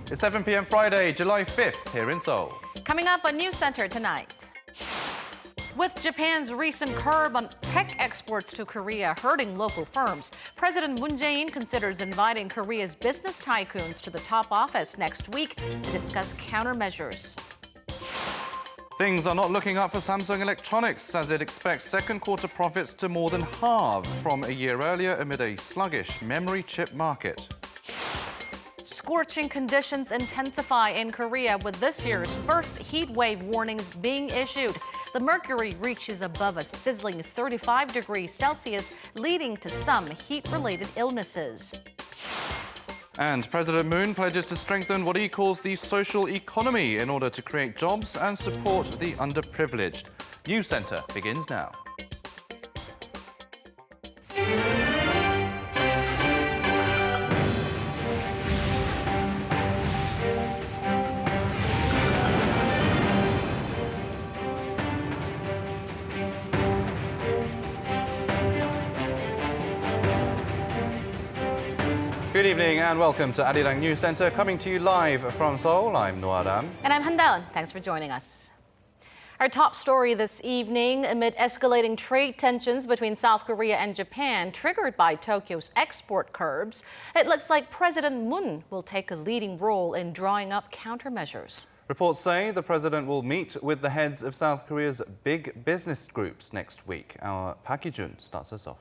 It's 7 p.m. Friday, July 5th, here in Seoul. Coming up on NewsCenter tonight. With Japan's recent curb on tech exports to Korea hurting local firms, President Moon Jae-in considers inviting Korea's business tycoons to the top office next week to discuss countermeasures. Things are not looking up for Samsung Electronics as it expects second quarter profits to more than halve from a year earlier amid a sluggish memory chip market. Scorching conditions intensify in Korea with this year's first heat wave warnings being issued. The mercury reaches above a sizzling 35 degrees Celsius, leading to some heat-related illnesses. And President Moon pledges to strengthen what he calls the social economy in order to create jobs and support the underprivileged. NewsCenter begins now. Good evening and welcome to Arirang News Center, coming to you live from Seoul. I'm Noaram. And I'm Han-daeun. Thanks for joining us. Our top story this evening, amid escalating trade tensions between South Korea and Japan triggered by Tokyo's export curbs, it looks like President Moon will take a leading role in drawing up countermeasures. Reports say the president will meet with the heads of South Korea's big business groups next week. Our Park Hee-jun starts us off.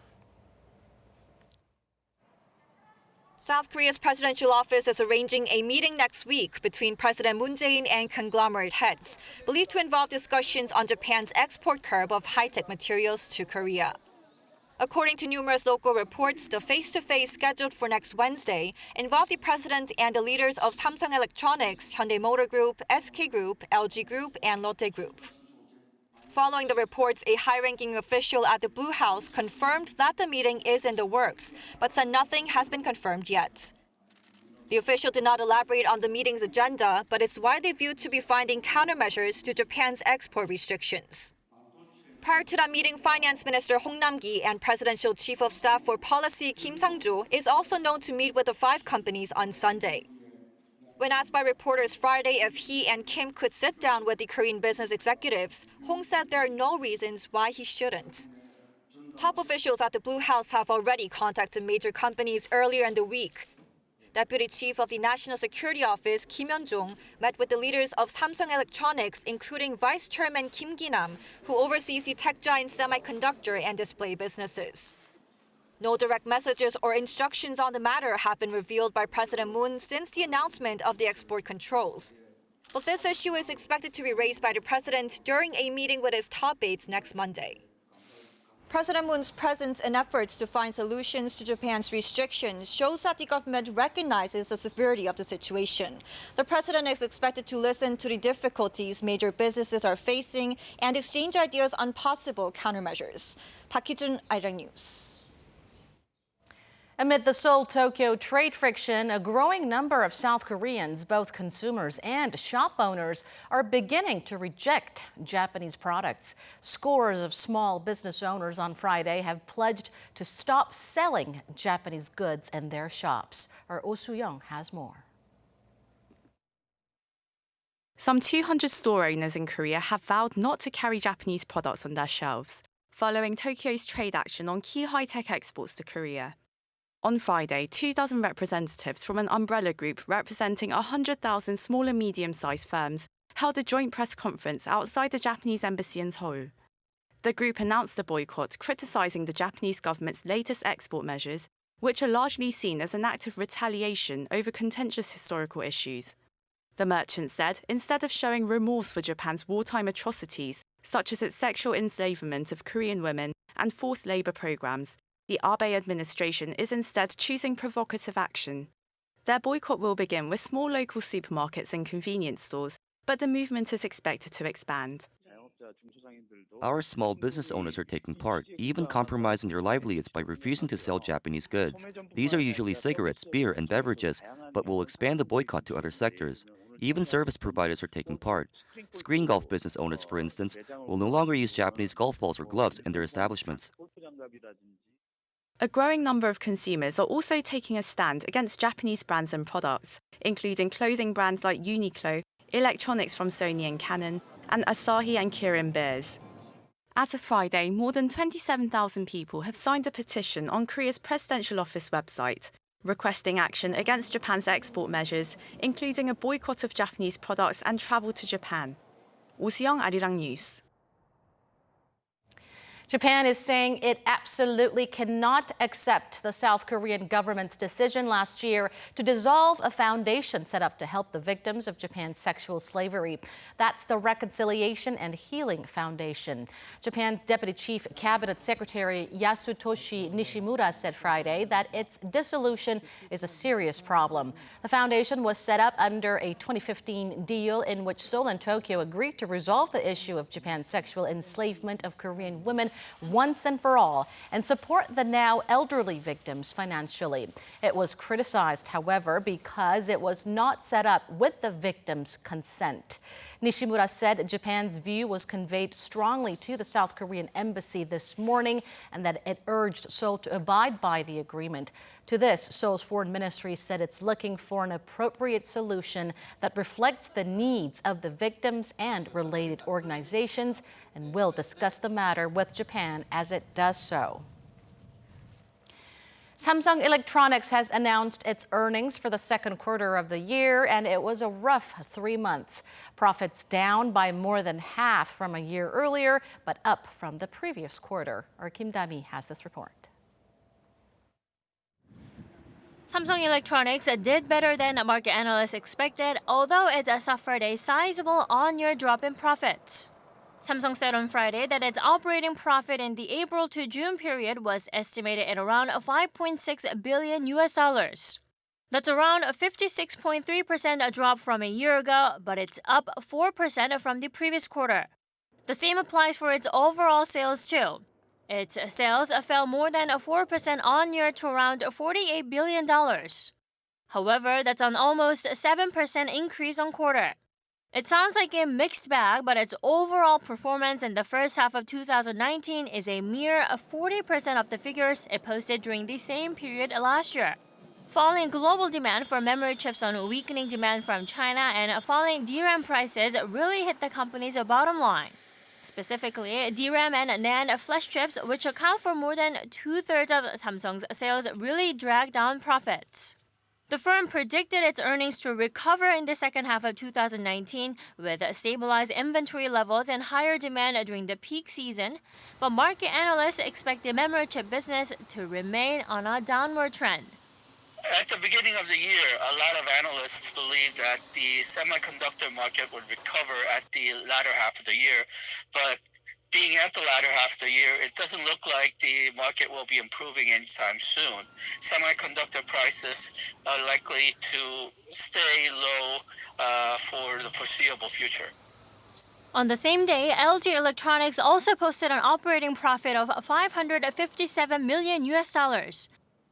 South Korea's presidential office is arranging a meeting next week between President Moon Jae-in and conglomerate heads, believed to involve discussions on Japan's export curb of high-tech materials to Korea. According to numerous local reports, the face-to-face scheduled for next Wednesday involved the president and the leaders of Samsung Electronics, Hyundai Motor Group, SK Group, LG Group, and Lotte Group. Following the reports, a high-ranking official at the Blue House confirmed that the meeting is in the works, but said nothing has been confirmed yet. The official did not elaborate on the meeting's agenda, but it's widely viewed to be finding countermeasures to Japan's export restrictions. Prior to that meeting, Finance Minister Hong Nam-gi and Presidential Chief of Staff for Policy Kim Sang-jo is also known to meet with the five companies on Sunday. When asked by reporters Friday if he and Kim could sit down with the Korean business executives, Hong said there are no reasons why he shouldn't. Top officials at the Blue House have already contacted major companies earlier in the week. Deputy Chief of the National Security Office, Kim Hyun-jong, met with the leaders of Samsung Electronics, including Vice Chairman Kim Gi-nam, who oversees the tech giant semiconductor and display businesses. No direct messages or instructions on the matter have been revealed by President Moon since the announcement of the export controls. But this issue is expected to be raised by the president during a meeting with his top aides next Monday. President Moon's presence and efforts to find solutions to Japan's restrictions shows that the government recognizes the severity of the situation. The president is expected to listen to the difficulties major businesses are facing and exchange ideas on possible countermeasures. Park Hee-jun, Arirang News. Amid the Seoul-Tokyo trade friction, a growing number of South Koreans, both consumers and shop owners, are beginning to reject Japanese products. Scores of small business owners on Friday have pledged to stop selling Japanese goods in their shops. Our Oh Soo-young has more. Some 200 store owners in Korea have vowed not to carry Japanese products on their shelves, following Tokyo's trade action on key high-tech exports to Korea. On Friday, 24 representatives from an umbrella group representing 100,000 small and medium-sized firms held a joint press conference outside the Japanese embassy in Seoul. The group announced a boycott, criticizing the Japanese government's latest export measures, which are largely seen as an act of retaliation over contentious historical issues. The merchants said instead of showing remorse for Japan's wartime atrocities, such as its sexual enslavement of Korean women and forced labor programs, the Abe administration is instead choosing provocative action. Their boycott will begin with small local supermarkets and convenience stores, but the movement is expected to expand. Our small business owners are taking part, even compromising their livelihoods by refusing to sell Japanese goods. These are usually cigarettes, beer, and beverages, but will expand the boycott to other sectors. Even service providers are taking part. Screen golf business owners, for instance, will no longer use Japanese golf balls or gloves in their establishments. A growing number of consumers are also taking a stand against Japanese brands and products, including clothing brands like Uniqlo, electronics from Sony and Canon, and Asahi and Kirin beers. As of Friday, more than 27,000 people have signed a petition on Korea's presidential office website, requesting action against Japan's export measures, including a boycott of Japanese products and travel to Japan. Oh Soo-young, Arirang News. Japan is saying it absolutely cannot accept the South Korean government's decision last year to dissolve a foundation set up to help the victims of Japan's sexual slavery. That's the Reconciliation and Healing Foundation. Japan's Deputy Chief Cabinet Secretary Yasutoshi Nishimura said Friday that its dissolution is a serious problem. The foundation was set up under a 2015 deal in which Seoul and Tokyo agreed to resolve the issue of Japan's sexual enslavement of Korean women once and for all, and support the now elderly victims financially. It was criticized, however, because it was not set up with the victims' consent. Nishimura said Japan's view was conveyed strongly to the South Korean embassy this morning and that it urged Seoul to abide by the agreement. To this, Seoul's foreign ministry said it's looking for an appropriate solution that reflects the needs of the victims and related organizations and will discuss the matter with Japan as it does so. Samsung Electronics has announced its earnings for the second quarter of the year, and it was a rough 3 months. Profits down by more than half from a year earlier, but up from the previous quarter. Our Kim Da-mi has this report. Samsung Electronics did better than market analysts expected, although it suffered a sizable on-year drop in profits. Samsung said on Friday that its operating profit in the April to June period was estimated at around $5.6 billion. That's around a 56.3% drop from a year ago, but it's up 4% from the previous quarter. The same applies for its overall sales too. Its sales fell more than 4% on-year to around $48 billion. However, that's an almost 7% increase on quarter. It sounds like a mixed bag, but its overall performance in the first half of 2019 is a mere 40% of the figures it posted during the same period last year. Falling global demand for memory chips on weakening demand from China and falling DRAM prices really hit the company's bottom line. Specifically, DRAM and NAND flash chips, which account for more than 2/3 of Samsung's sales, really dragged down profits. The firm predicted its earnings to recover in the second half of 2019 with stabilized inventory levels and higher demand during the peak season, but market analysts expect the memory chip business to remain on a downward trend. At the beginning of the year, a lot of analysts believed that the semiconductor market would recover at the latter half of the year, but being at the latter half of the year, it doesn't look like the market will be improving anytime soon. Semiconductor prices are likely to stay low for the foreseeable future. On the same day, LG Electronics also posted an operating profit of $557 million.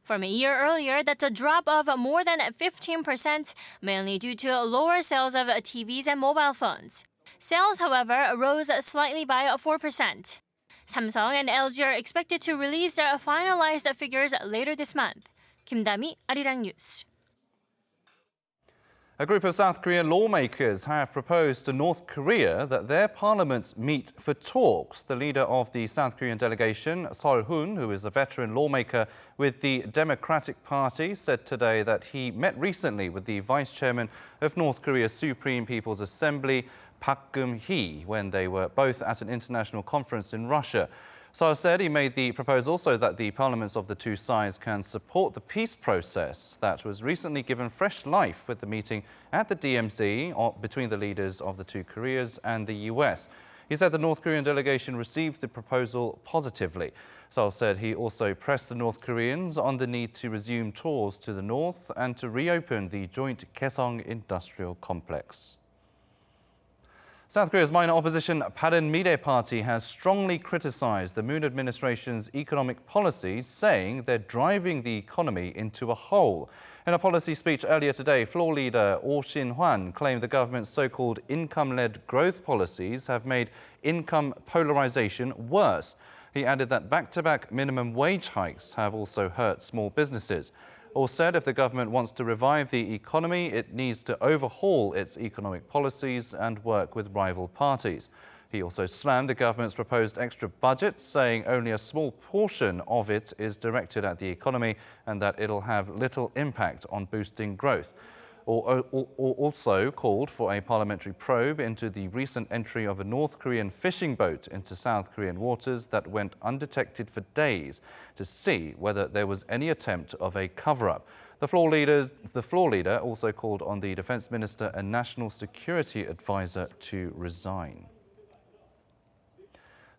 From a year earlier, that's a drop of more than 15%, mainly due to lower sales of TVs and mobile phones. Sales, however, rose slightly by 4%. Samsung and LG are expected to release their finalized figures later this month. Kim Da-mi, Arirang News. A group of South Korean lawmakers have proposed to North Korea that their parliaments meet for talks. The leader of the South Korean delegation, Seol-hun, who is a veteran lawmaker with the Democratic Party, said today that he met recently with the vice chairman of North Korea's Supreme People's Assembly, Park Geum-hee, when they were both at an international conference in Russia. Seol said he made the proposal so that the parliaments of the two sides can support the peace process that was recently given fresh life with the meeting at the DMZ between the leaders of the two Koreas and the US. He said the North Korean delegation received the proposal positively. Seol said he also pressed the North Koreans on the need to resume tours to the north and to reopen the joint Kaesong industrial complex. South Korea's minor opposition Bareun Mirae Party has strongly criticized the Moon administration's economic policies, saying they're driving the economy into a hole. In a policy speech earlier today, floor leader Oh Shin-hwan claimed the government's so-called income-led growth policies have made income polarization worse. He added that back-to-back minimum wage hikes have also hurt small businesses. Or said if the government wants to revive the economy, it needs to overhaul its economic policies and work with rival parties. He also slammed the government's proposed extra budget, saying only a small portion of it is directed at the economy and that it'll have little impact on boosting growth. Also called for a parliamentary probe into the recent entry of a North Korean fishing boat into South Korean waters that went undetected for days to see whether there was any attempt of a cover-up. The floor leader also called on the defense minister and national security advisor to resign.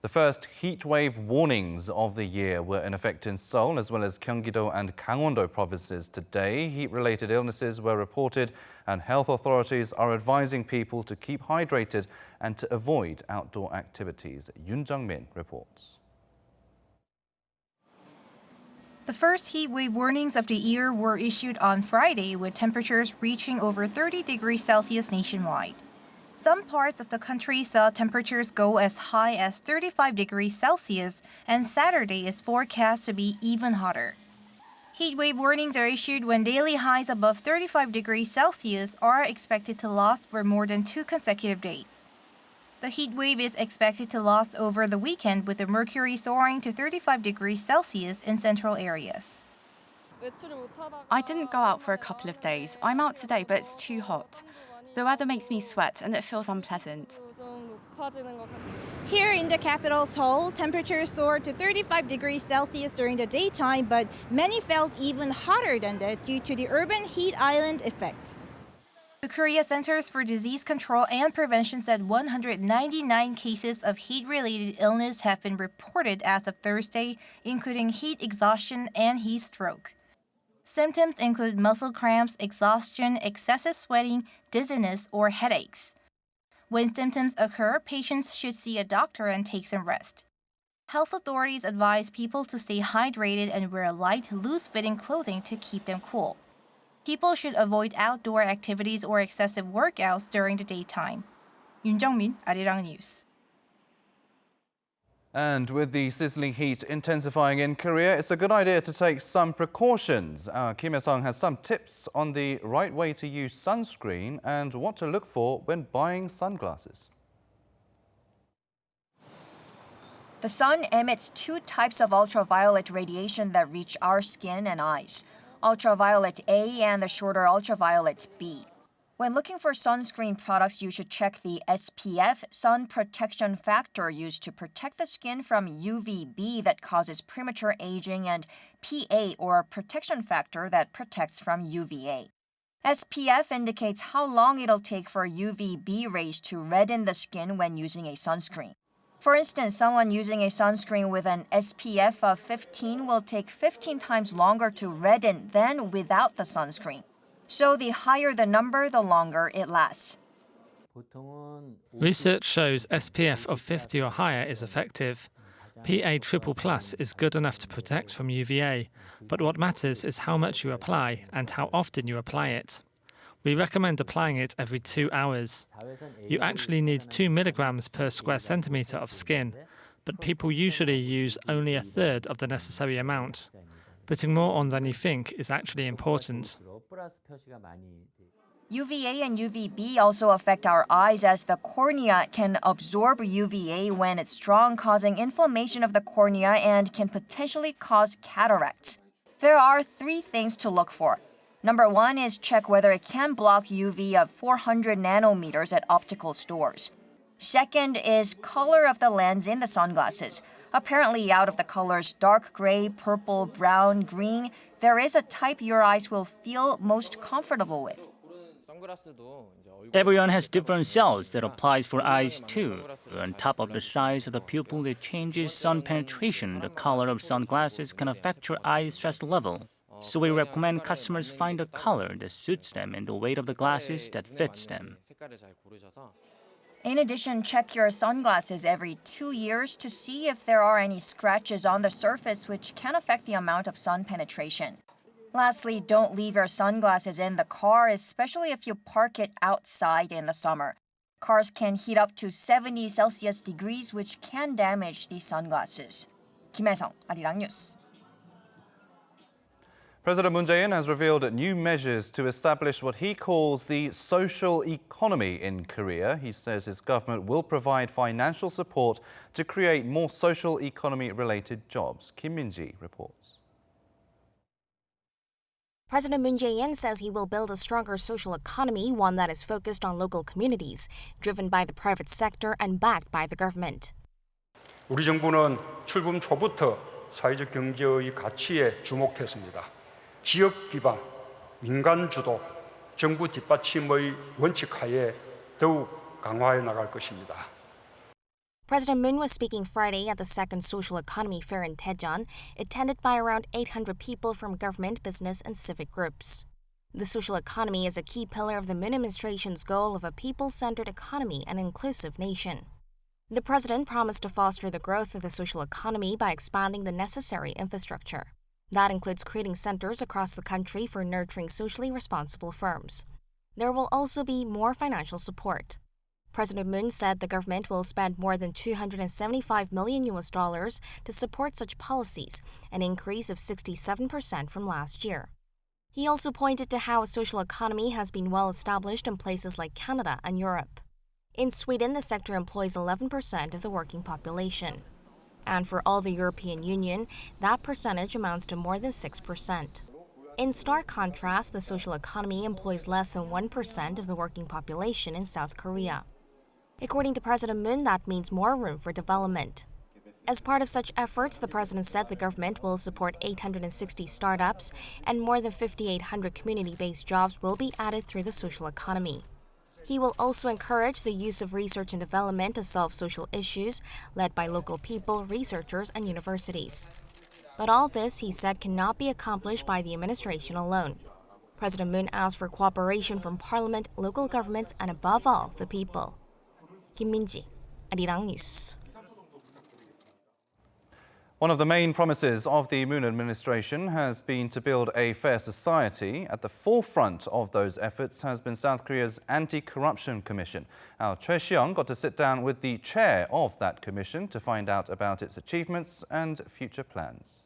The first heatwave warnings of the year were in effect in Seoul as well as Gyeonggi-do and Gangwon-do provinces today. Heat-related illnesses were reported and health authorities are advising people to keep hydrated and to avoid outdoor activities. Yoon Jung-min reports. The first heat wave warnings of the year were issued on Friday, with temperatures reaching over 30 degrees Celsius nationwide. Some parts of the country saw temperatures go as high as 35 degrees Celsius, and Saturday is forecast to be even hotter. Heat wave warnings are issued when daily highs above 35 degrees Celsius are expected to last for more than 2 consecutive days. The heat wave is expected to last over the weekend, with the mercury soaring to 35 degrees Celsius in central areas. I didn't go out for a couple of days. I'm out today, but it's too hot. The weather makes me sweat and it feels unpleasant. Here in the capital, Seoul, temperatures soared to 35 degrees Celsius during the daytime, but many felt even hotter than that due to the urban heat island effect. The Korea Centers for Disease Control and Prevention said 199 cases of heat-related illness have been reported as of Thursday, including heat exhaustion and heat stroke. Symptoms include muscle cramps, exhaustion, excessive sweating, dizziness, or headaches. When symptoms occur, patients should see a doctor and take some rest. Health authorities advise people to stay hydrated and wear light, loose-fitting clothing to keep them cool. People should avoid outdoor activities or excessive workouts during the daytime. Yoon Jung-min, Arirang News. And with the sizzling heat intensifying in Korea, it's a good idea to take some precautions. Kim Hye-sung has some tips on the right way to use sunscreen and what to look for when buying sunglasses. The sun emits 2 types of ultraviolet radiation that reach our skin and eyes: ultraviolet A and the shorter ultraviolet B. When looking for sunscreen products, you should check the SPF, sun protection factor, used to protect the skin from UVB that causes premature aging, and PA, or protection factor, that protects from UVA. SPF indicates how long it'll take for UVB rays to redden the skin when using a sunscreen. For instance, someone using a sunscreen with an SPF of 15 will take 15 times longer to redden than without the sunscreen. So the higher the number, the longer it lasts. Research shows SPF of 50 or higher is effective. PA++ is good enough to protect from UVA, but what matters is how much you apply and how often you apply it. We recommend applying it every 2 hours. You actually need 2 milligrams per square centimeter of skin, but people usually use only a third of the necessary amount. Putting more on than you think is actually important. UVA and UVB also affect our eyes, as the cornea can absorb UVA when it's strong, causing inflammation of the cornea and can potentially cause cataracts. There are 3 things to look for. Number 1 is check whether it can block UV of 400 nanometers at optical stores. Second is color of the lens in the sunglasses. Apparently, out of the colors dark gray, purple, brown, green, there is a type your eyes will feel most comfortable with. Everyone has different cells that applies for eyes too. On top of the size of the pupil that changes sun penetration, the color of sunglasses can affect your eye stress level. So we recommend customers find a color that suits them and the weight of the glasses that fits them. In addition, check your sunglasses every 2 years to see if there are any scratches on the surface, which can affect the amount of sun penetration. Lastly, don't leave your sunglasses in the car, especially if you park it outside in the summer. Cars can heat up to 70 Celsius degrees, which can damage the sunglasses. 김혜성, 아리랑 뉴스. President Moon Jae-in has revealed new measures to establish what he calls the social economy in Korea. He says his government will provide financial support to create more social economy-related jobs. Kim Min-ji reports. President Moon Jae-in says he will build a stronger social economy, one that is focused on local communities, driven by the private sector and backed by the government. 우리 정부는 출범 초부터 사회적 경제의 가치에 주목했습니다. 지역 기반, 민간 주도, 정부 뒷받침의 원칙 하에 더욱 강화해 나갈 것입니다. President Moon was speaking Friday at the second Social Economy Fair in Daejeon, attended by around 800 people from government, business, and civic groups. The social economy is a key pillar of the Moon administration's goal of a people-centered economy and inclusive nation. The president promised to foster the growth of the social economy by expanding the necessary infrastructure. That includes creating centers across the country for nurturing socially responsible firms. There will also be more financial support. President Moon said the government will spend more than $275 million to support such policies, an increase of 67% from last year. He also pointed to how a social economy has been well established in places like Canada and Europe. In Sweden, the sector employs 11% of the working population. And for all the European Union, that percentage amounts to more than 6%. In stark contrast, the social economy employs less than 1% of the working population in South Korea. According to President Moon, that means more room for development. As part of such efforts, the president said the government will support 860 startups and more than 5,800 community-based jobs will be added through the social economy. He will also encourage the use of research and development to solve social issues led by local people, researchers, and universities. But all this, he said, cannot be accomplished by the administration alone. President Moon asked for cooperation from parliament, local governments, and above all, the people. Kim Min-ji, Arirang News. One of the main promises of the Moon administration has been to build a fair society. At the forefront of those efforts has been South Korea's Anti-Corruption Commission. Our Choi Seong got to sit down with the chair of that commission to find out about its achievements and future plans.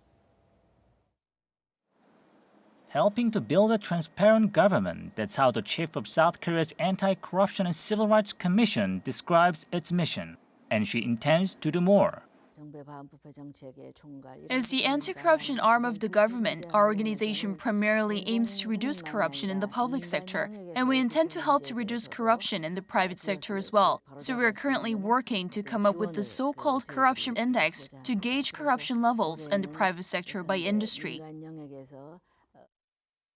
Helping to build a transparent government, that's how the chief of South Korea's Anti-Corruption and Civil Rights Commission describes its mission. And she intends to do more. As the anti-corruption arm of the government, our organization primarily aims to reduce corruption in the public sector, and we intend to help to reduce corruption in the private sector as well. So we are currently working to come up with the so-called corruption index to gauge corruption levels in the private sector by industry.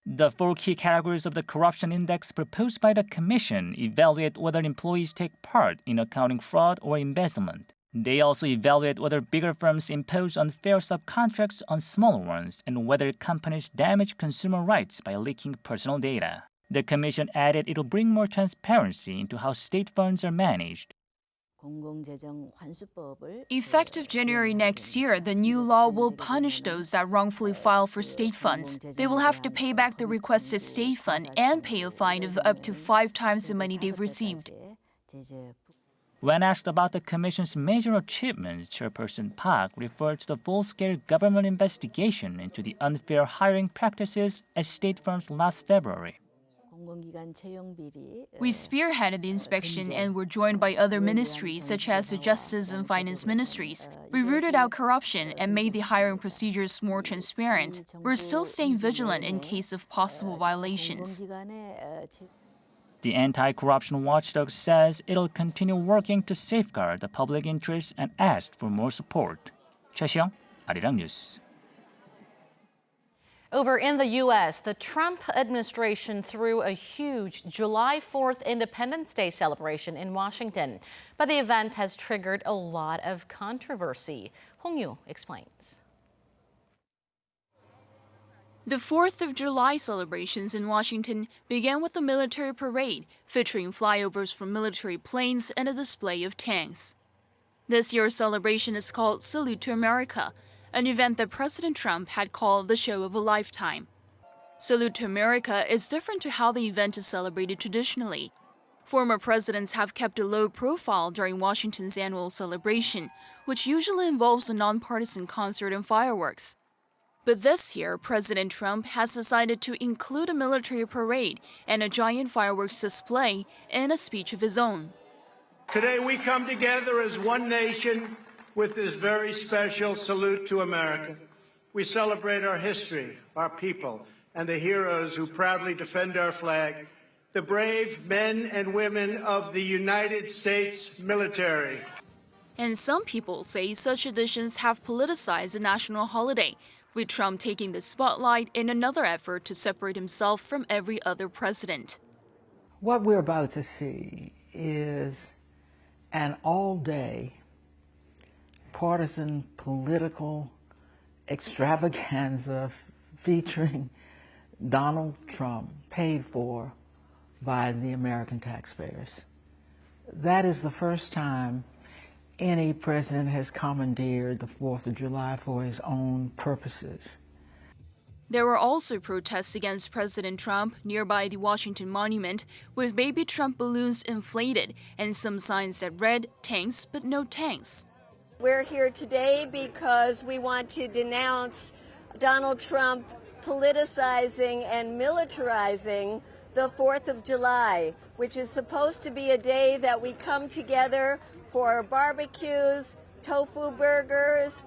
The 4 key categories of the corruption index proposed by the Commission evaluate whether employees take part in accounting fraud or embezzlement. They also evaluate whether bigger firms impose unfair subcontracts on smaller ones and whether companies damage consumer rights by leaking personal data. The Commission added it will bring more transparency into how state funds are managed. Effective January next year, the new law will punish those that wrongfully file for state funds. They will have to pay back the requested state fund and pay a fine of up to 5 times the money they've received. When asked about the Commission's major achievements, Chairperson Park referred to the full-scale government investigation into the unfair hiring practices at state firms last February. We spearheaded the inspection and were joined by other ministries such as the Justice and Finance ministries. We rooted out corruption and made the hiring procedures more transparent. We're still staying vigilant in case of possible violations. The anti-corruption watchdog says it'll continue working to safeguard the public interest and asked for more support. Choi Seong, Arirang News. Over in the U.S., the Trump administration threw a huge July 4th Independence Day celebration in Washington. But the event has triggered a lot of controversy. Hong Yu explains. The 4th of July celebrations in Washington began with a military parade featuring flyovers from military planes and a display of tanks. This year's celebration is called Salute to America, an event that President Trump had called the show of a lifetime. Salute to America is different to how the event is celebrated traditionally. Former presidents have kept a low profile during Washington's annual celebration, which usually involves a nonpartisan concert and fireworks. But this year, President Trump has decided to include a military parade and a giant fireworks display in a speech of his own. Today we come together as one nation with this very special salute to America. We celebrate our history, our people, and the heroes who proudly defend our flag, the brave men and women of the United States military. And some people say such additions have politicized a national holiday, with Trump taking the spotlight in another effort to separate himself from every other president. What we're about to see is an all-day partisan political extravaganza featuring Donald Trump, paid for by the American taxpayers. That is the first time any president has commandeered the 4th of July for his own purposes. There were also protests against President Trump nearby the Washington Monument, with baby Trump balloons inflated and some signs that read, "Tanks, but no tanks." We're here today because we want to denounce Donald Trump politicizing and militarizing the 4th of July, which is supposed to be a day that we come together for barbecues, tofu burgers,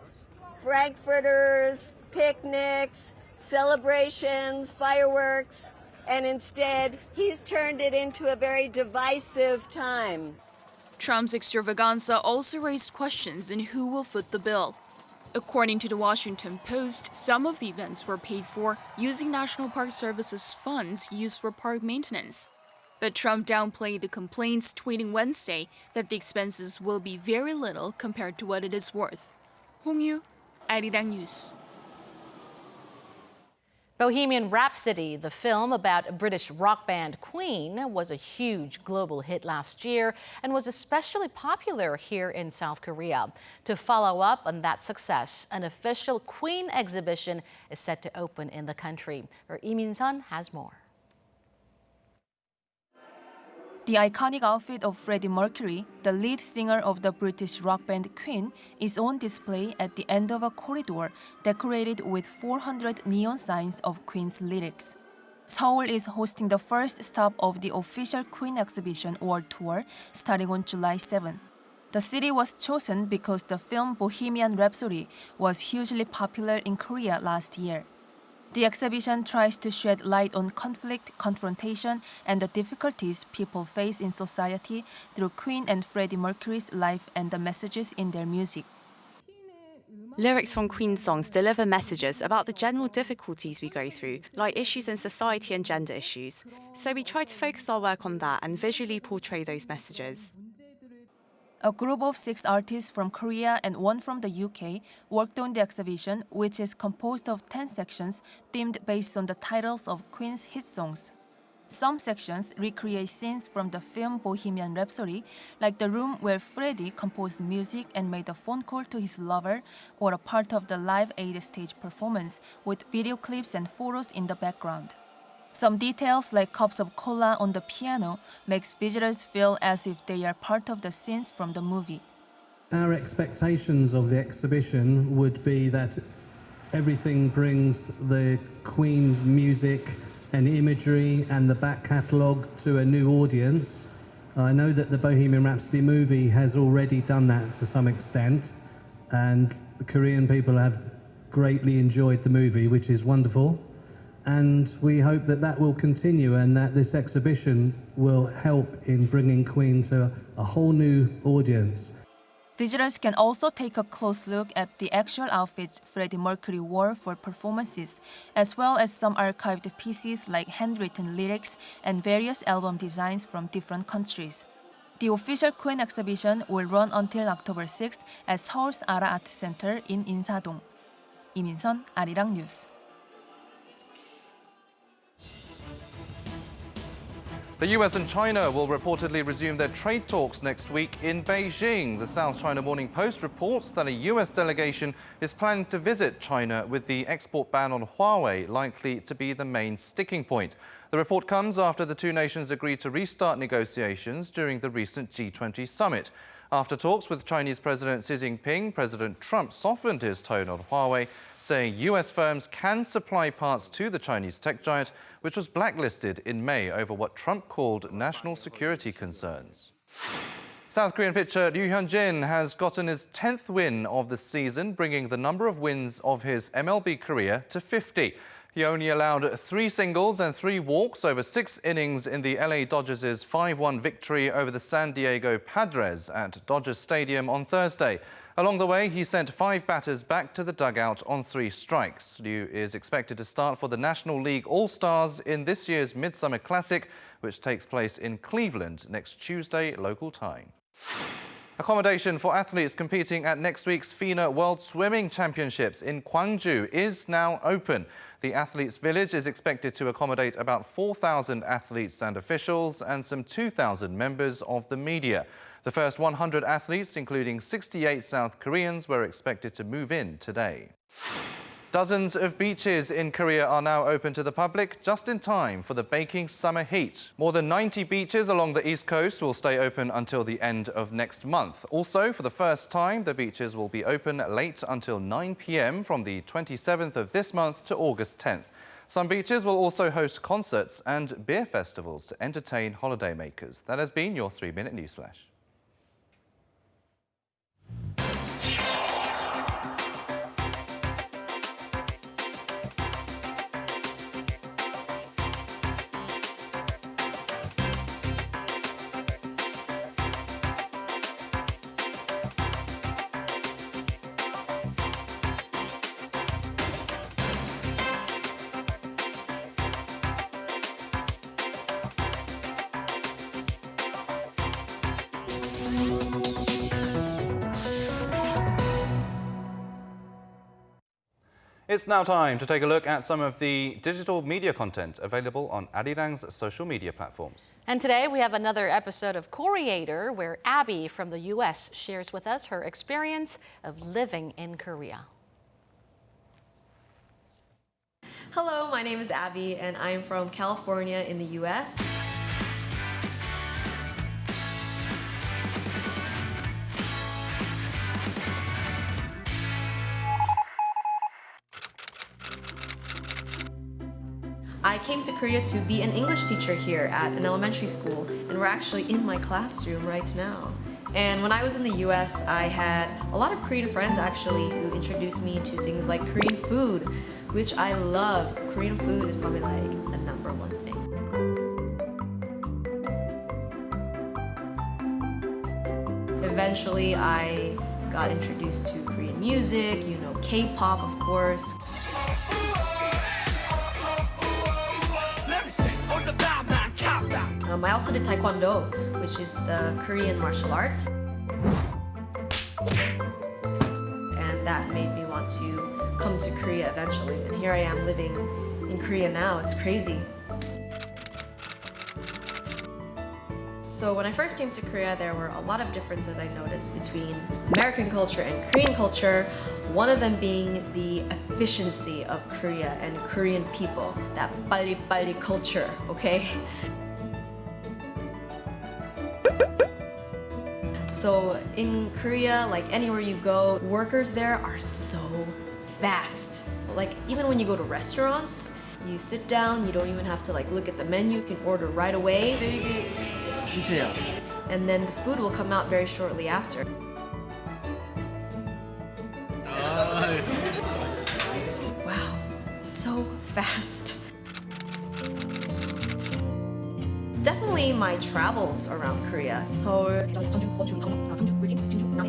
frankfurters, picnics, celebrations, fireworks, and instead he's turned it into a very divisive time. Trump's extravaganza also raised questions in who will foot the bill. According to the Washington Post, some of the events were paid for using National Park Service's funds used for park maintenance. But Trump downplayed the complaints, tweeting Wednesday that the expenses will be very little compared to what it is worth. Hong-yu, Arirang News. Bohemian Rhapsody, the film about British rock band Queen, was a huge global hit last year and was especially popular here in South Korea. To follow up on that success, an official Queen exhibition is set to open in the country. Lee Min-sun has more. The iconic outfit of Freddie Mercury, the lead singer of the British rock band Queen, is on display at the end of a corridor decorated with 400 neon signs of Queen's lyrics. Seoul is hosting the first stop of the official Queen exhibition world tour starting on July 7. The city was chosen because the film Bohemian Rhapsody was hugely popular in Korea last year. The exhibition tries to shed light on conflict, confrontation, and the difficulties people face in society through Queen and Freddie Mercury's life and the messages in their music. Lyrics from Queen songs deliver messages about the general difficulties we go through, like issues in society and gender issues. So we try to focus our work on that and visually portray those messages. A group of 6 artists from Korea and 1 from the UK worked on the exhibition, which is composed of 10 sections themed based on the titles of Queen's hit songs. Some sections recreate scenes from the film Bohemian Rhapsody, like the room where Freddie composed music and made a phone call to his lover, or a part of the Live Aid stage performance with video clips and photos in the background. Some details, like cups of cola on the piano, makes visitors feel as if they are part of the scenes from the movie. Our expectations of the exhibition would be that everything brings the Queen music and imagery and the back catalogue to a new audience. I know that the Bohemian Rhapsody movie has already done that to some extent, and the Korean people have greatly enjoyed the movie, which is wonderful. And we hope that that will continue and that this exhibition will help in bringing Queen to a whole new audience. Visitors can also take a close look at the actual outfits Freddie Mercury wore for performances, as well as some archived pieces like handwritten lyrics and various album designs from different countries. The official Queen exhibition will run until October 6th at Seoul's Ara Art Center in Insadong. Lee Min-sun, Arirang News. The US and China will reportedly resume their trade talks next week in Beijing. The South China Morning Post reports that a US delegation is planning to visit China, with the export ban on Huawei likely to be the main sticking point. The report comes after the two nations agreed to restart negotiations during the recent G20 summit. After talks with Chinese President Xi Jinping, President Trump softened his tone on Huawei, saying US firms can supply parts to the Chinese tech giant, which was blacklisted in May over what Trump called national security concerns. South Korean pitcher Ryu Hyun-jin has gotten his 10th win of the season, bringing the number of wins of his MLB career to 50. He only allowed 3 singles and 3 walks over 6 innings in the LA Dodgers' 5-1 victory over the San Diego Padres at Dodgers Stadium on Thursday. Along the way, he sent 5 batters back to the dugout on 3 strikes. Ryu is expected to start for the National League All-Stars in this year's Midsummer Classic, which takes place in Cleveland next Tuesday local time. Accommodation for athletes competing at next week's FINA World Swimming Championships in Gwangju is now open. The Athletes' Village is expected to accommodate about 4,000 athletes and officials and some 2,000 members of the media. The first 100 athletes, including 68 South Koreans, were expected to move in today. Dozens of beaches in Korea are now open to the public, just in time for the baking summer heat. More than 90 beaches along the east coast will stay open until the end of next month. Also, for the first time, the beaches will be open late until 9 p.m. from the 27th of this month to August 10th. Some beaches will also host concerts and beer festivals to entertain holidaymakers. That has been your 3-minute news flash. It's now time to take a look at some of the digital media content available on Arirang's social media platforms. And today we have another episode of Koreator, where Abby from the US shares with us her experience of living in Korea. Hello, my name is Abby and I'm from California in the US. I came to Korea to be an English teacher here at an elementary school, and we're actually in my classroom right now. And when I was in the US, I had a lot of Korean friends actually who introduced me to things like Korean food, which I love. Korean food is probably like the #1 thing. Eventually, I got introduced to Korean music, you know, K-pop, of course. I also did Taekwondo, which is the Korean martial art. And that made me want to come to Korea eventually. And here I am living in Korea now. It's crazy. So when I first came to Korea, there were a lot of differences I noticed between American culture and Korean culture. One of them being the efficiency of Korea and Korean people, that 빨리빨리 culture, okay? So in Korea, like anywhere you go, workers there are so fast. Like even when you go to restaurants, you sit down, you don't even have to like look at the menu, you can order right away. And then the food will come out very shortly after. Wow, so fast. Definitely my travels around Korea. Seoul,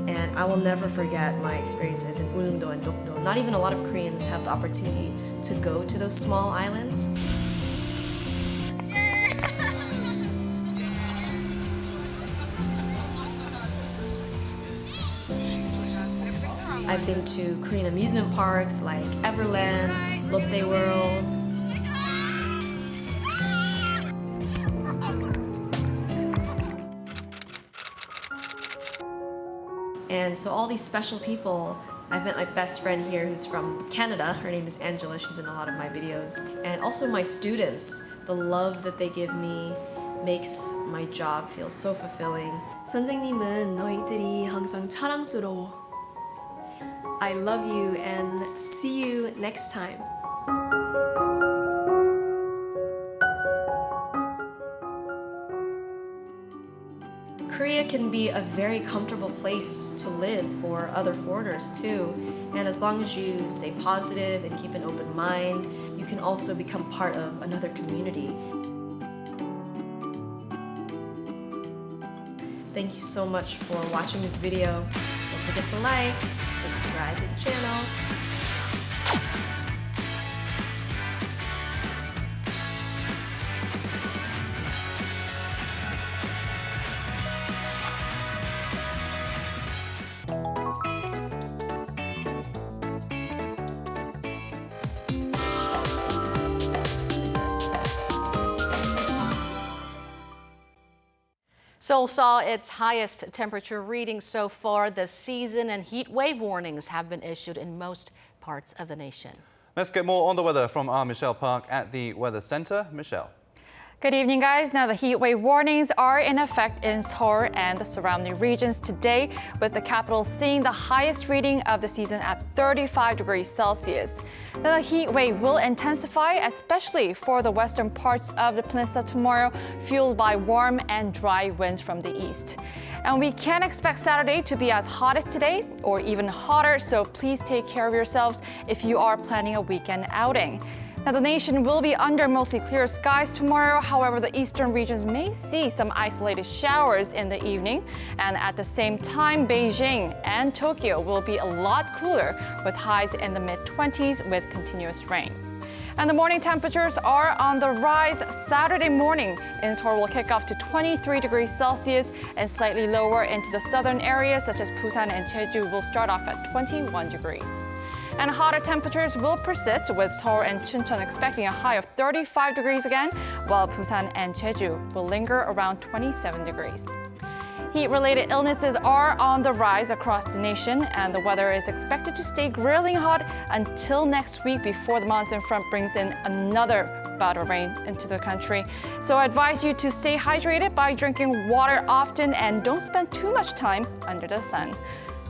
and I will never forget my experiences in Ulleungdo and Dokdo. Not even a lot of Koreans have the opportunity to go to those small islands. I've been to Korean amusement parks like Everland, Lotte World. And so all these special people, I've met my best friend here who's from Canada. Her name is Angela. She's in a lot of my videos. And also my students, the love that they give me makes my job feel so fulfilling. 선생님은 너희들이 항상 자랑스러워. I love you and see you next time. Korea can be a very comfortable place to live for other foreigners too. And as long as you stay positive and keep an open mind, you can also become part of another community. Thank you so much for watching this video. Don't forget to like, subscribe to the channel. Seoul saw its highest temperature reading so far this season, and heat wave warnings have been issued in most parts of the nation. Let's get more on the weather from our Michelle Park at the Weather Center. Michelle. Good evening, guys. Now, the heat wave warnings are in effect in Seoul and the surrounding regions today, with the capital seeing the highest reading of the season at 35 degrees Celsius. Now, the heat wave will intensify, especially for the western parts of the peninsula tomorrow, fueled by warm and dry winds from the east. And we can expect Saturday to be as hot as today or even hotter, so please take care of yourselves if you are planning a weekend outing. Now, the nation will be under mostly clear skies tomorrow. However, the eastern regions may see some isolated showers in the evening. And at the same time, Beijing and Tokyo will be a lot cooler, with highs in the mid-20s with continuous rain. And the morning temperatures are on the rise. Saturday morning in Seoul will kick off to 23 degrees Celsius, and slightly lower into the southern areas such as Busan and Jeju will start off at 21 degrees. And hotter temperatures will persist, with Seoul and Chuncheon expecting a high of 35 degrees again, while Busan and Jeju will linger around 27 degrees. Heat-related illnesses are on the rise across the nation, and the weather is expected to stay grilling hot until next week before the monsoon front brings in another bout of rain into the country. So I advise you to stay hydrated by drinking water often and don't spend too much time under the sun.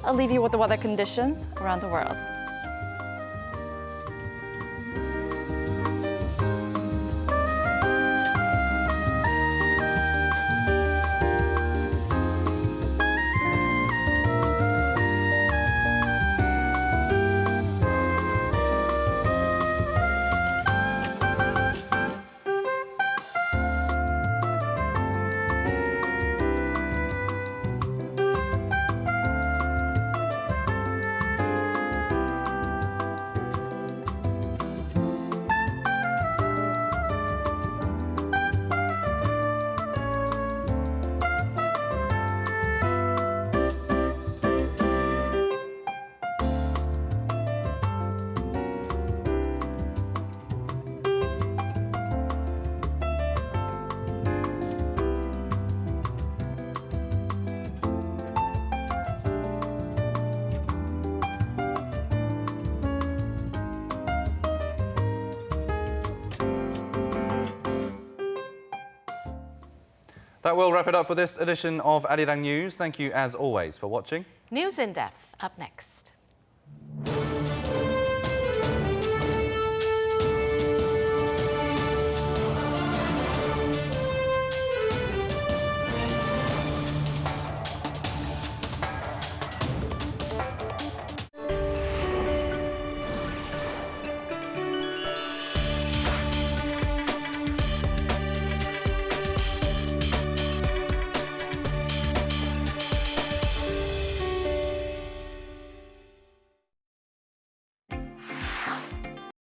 I'll leave you with the weather conditions around the world. That will wrap it up for this edition of Arirang News. Thank you, as always, for watching. News in depth up next.